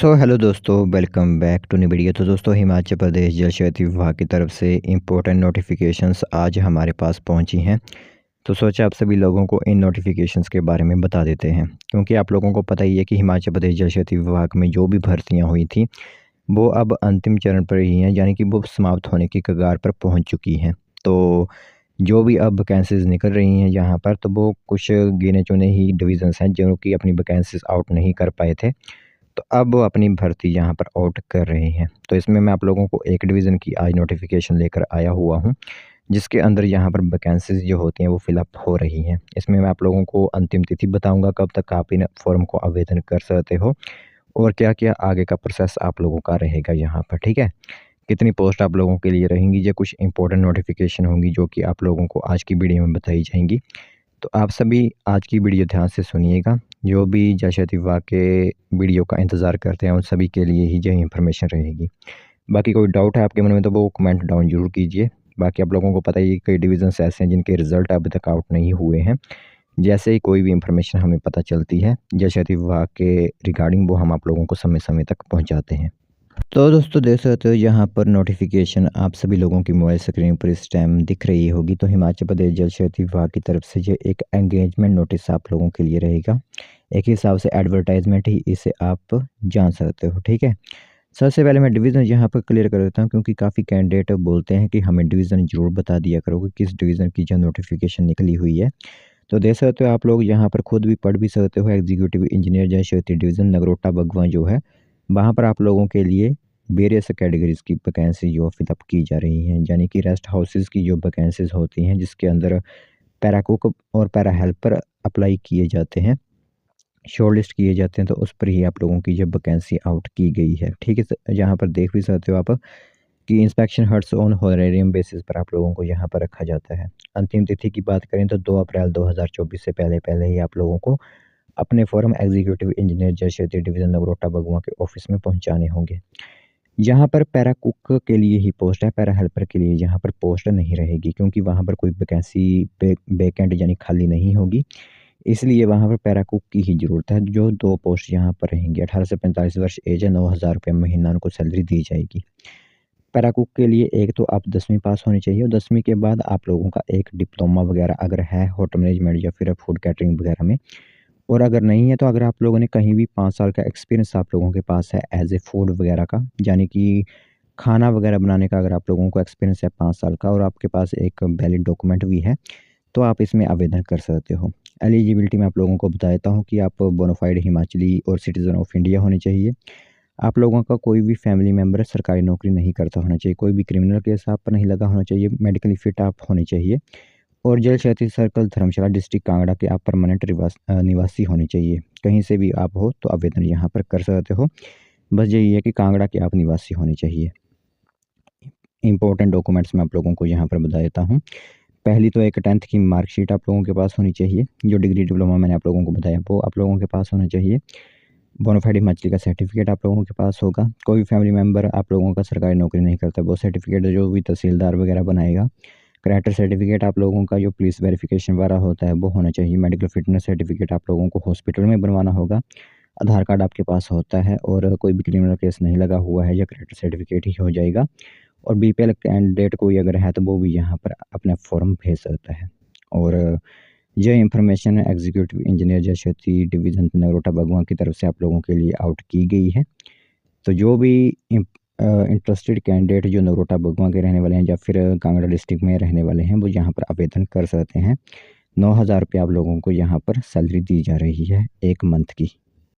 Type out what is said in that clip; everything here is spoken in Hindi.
सो हेलो दोस्तों, welcome back to new video. तो दोस्तों, हिमाचल प्रदेश जल शक्ति विभाग की तरफ से इम्पोर्टेंट नोटिफिकेशंस आज हमारे पास पहुंची हैं। तो सोचा आप सभी लोगों को इन नोटिफिकेशंस के बारे में बता देते हैं, क्योंकि आप लोगों को पता ही है कि हिमाचल प्रदेश जल शक्ति विभाग में जो भी भर्तियां हुई थी वो अब अंतिम चरण पर ही हैं, यानी कि वो समाप्त होने की कगार पर पहुँच चुकी हैं। तो जो भी अब वैकेंसीज निकल रही हैं यहाँ पर, तो वो कुछ गिने चुने ही डिविजन्स हैं जो कि अपनी वैकेंसीज आउट नहीं कर पाए थे। तो अब वो अपनी भर्ती यहाँ पर आउट कर रहे हैं। तो इसमें मैं आप लोगों को एक डिवीज़न की आज नोटिफिकेशन लेकर आया हुआ हूँ, जिसके अंदर यहाँ पर वैकेंसीज़ जो होती हैं वो फिलअप हो रही हैं। इसमें मैं आप लोगों को अंतिम तिथि बताऊँगा कब तक आप इन फॉर्म को आवेदन कर सकते हो और क्या-क्या आगे का प्रोसेस आप लोगों का रहेगा यहाँ पर, ठीक है? कितनी पोस्ट आप लोगों के लिए रहेंगी, ये कुछ इंपॉर्टेंट नोटिफिकेशन होंगी जो कि आप लोगों को आज की वीडियो में बताई जाएँगी। तो आप सभी आज की वीडियो ध्यान से सुनिएगा। जो भी जल शक्ति विभाग के वीडियो का इंतज़ार करते हैं उन सभी के लिए ही ये इन्फॉर्मेशन रहेगी। बाकी कोई डाउट है आपके मन में तो वो कमेंट डाउन ज़रूर कीजिए। बाकी आप लोगों को पता ही है कि कई डिविजन्स ऐसे हैं जिनके रिज़ल्ट अभी तक आउट नहीं हुए हैं। जैसे ही कोई भी इन्फॉर्मेशन हमें पता चलती है जल शक्ति विभाग के रिगार्डिंग, वो हम आप लोगों को समय-समय तक पहुँचाते हैं। तो दोस्तों, देख सकते हो यहाँ पर नोटिफिकेशन आप सभी लोगों की मोबाइल स्क्रीन पर इस टाइम दिख रही होगी। तो हिमाचल प्रदेश जल शक्ति विभाग की तरफ से ये एक एंगेजमेंट नोटिस आप लोगों के लिए रहेगा। एक हिसाब से एडवर्टाइजमेंट ही इसे आप जान सकते हो, ठीक है। सबसे पहले मैं डिवीज़न यहाँ पर क्लियर कर देता हूँ, क्योंकि काफ़ी कैंडिडेट बोलते हैं कि हमें डिवीज़न ज़रूर बता दिया करो कि किस डिवीज़न की जो नोटिफिकेशन निकली हुई है। तो देख सकते हो आप लोग यहाँ पर खुद भी पढ़ भी सकते हो। एग्जीक्यूटिव इंजीनियर जल शक्ति डिवीज़न नगरोटा बगवां जो है, वहाँ पर आप लोगों के लिए वेरियस कैटेगरीज़ की वैकेंसी जो फिलअप की जा रही हैं, यानी कि रेस्ट हाउसेज़ की जो वैकेंसीज़ होती हैं, जिसके अंदर पैरा कुक और पैरा हेल्पर अप्लाई किए जाते हैं, शॉर्ट लिस्ट किए जाते हैं, तो उस पर ही आप लोगों की ये वैकेंसी आउट की गई है, ठीक है। यहाँ पर देख भी सकते हो आप कि इंस्पेक्शन हर्ट्स ऑन होनरेरियम बेसिस पर आप लोगों को यहाँ पर रखा जाता है। अंतिम तिथि की बात करें तो 2 अप्रैल 2024 से पहले ही आप लोगों को अपने फॉर्म एग्जीक्यूटिव इंजीनियर जल शक्ति डिवीज़न नगरोटा बगवां के ऑफिस में पहुँचाने होंगे। यहाँ पर पैरा कुक के लिए ही पोस्ट है, पैरा हेल्पर के लिए यहाँ पर पोस्ट नहीं रहेगी, क्योंकि वहाँ पर कोई वैकेंसी वैकेंट यानी खाली नहीं होगी। इसलिए वहाँ पर पैरा कुक की ही ज़रूरत है। जो 2 पोस्ट यहाँ पर रहेंगी। 18 से 45 वर्ष एज है, 9,000 रुपये महीना उनको सैलरी दी जाएगी। पैरा कुक के लिए एक तो आप 10वीं पास होनी चाहिए और 10वीं के बाद आप लोगों का एक डिप्लोमा वगैरह अगर है होटल मैनेजमेंट या फिर फूड कैटरिंग वगैरह में, और अगर नहीं है तो अगर आप लोगों ने कहीं भी 5 साल का एक्सपीरियंस आप लोगों के पास है एज़ ए फूड वगैरह का, यानी कि खाना वगैरह बनाने का अगर आप लोगों को एक्सपीरियंस है 5 साल का और आपके पास एक वैलिड डॉक्यूमेंट भी है, तो आप इसमें आवेदन कर सकते हो। एलिजिबिलिटी मैं आप लोगों को बता देता हूँ कि आप बोनाफाइड हिमाचली और सिटीज़न ऑफ इंडिया होने चाहिए। आप लोगों का कोई भी फैमिली मेंबर सरकारी नौकरी नहीं करता होना चाहिए, कोई भी क्रिमिनल केस आप पर नहीं लगा होना चाहिए, मेडिकली फिट आप होने चाहिए और जल शक्ति सर्कल धर्मशाला डिस्ट्रिक्ट कांगड़ा के आप परमानेंट निवासी होने चाहिए। कहीं से भी आप हो तो आवेदन यहाँ पर कर सकते हो। बस यही है कि कांगड़ा के आप निवासी होने चाहिए। इंपॉर्टेंट डॉक्यूमेंट्स मैं आप लोगों को यहाँ पर बता देता हूँ। पहली तो एक 10th की मार्कशीट आप लोगों के पास होनी चाहिए। जो डिग्री डिप्लोमा मैंने आप लोगों को बताया वो आप लोगों के पास होना चाहिए। बोनाफाइड हिमाचली का सर्टिफिकेट आप लोगों के पास होगा। कोई भी फैमिली मेंबर आप लोगों का सरकारी नौकरी नहीं करता, वो सर्टिफिकेट जो भी तहसीलदार वगैरह बनाएगा। करैक्टर सर्टिफिकेट आप लोगों का जो पुलिस वेरिफिकेशन वाला होता है वो होना चाहिए। मेडिकल फिटनेस सर्टिफिकेट आप लोगों को हॉस्पिटल में बनवाना होगा। आधार कार्ड आपके पास होता है और कोई भी क्रिमिनल केस नहीं लगा हुआ है, या करैक्टर सर्टिफिकेट ही हो जाएगा। और बीपीएल कैंडिडेट कोई अगर है तो वो भी यहाँ पर अपना फॉर्म भेज सकता है। और यह इंफॉर्मेशन एग्जीक्यूटिव इंजीनियर जल शक्ति डिवीज़न नगरोटा बगवां की तरफ से आप लोगों के लिए आउट की गई है। तो जो भी इंटरेस्टेड कैंडिडेट जो नगरोटा बगवां के रहने वाले हैं या फिर कांगड़ा डिस्ट्रिक्ट में रहने वाले हैं, वो यहाँ पर आवेदन कर सकते हैं। 9,000 रुपये आप लोगों को यहाँ पर सैलरी दी जा रही है 1 मंथ की।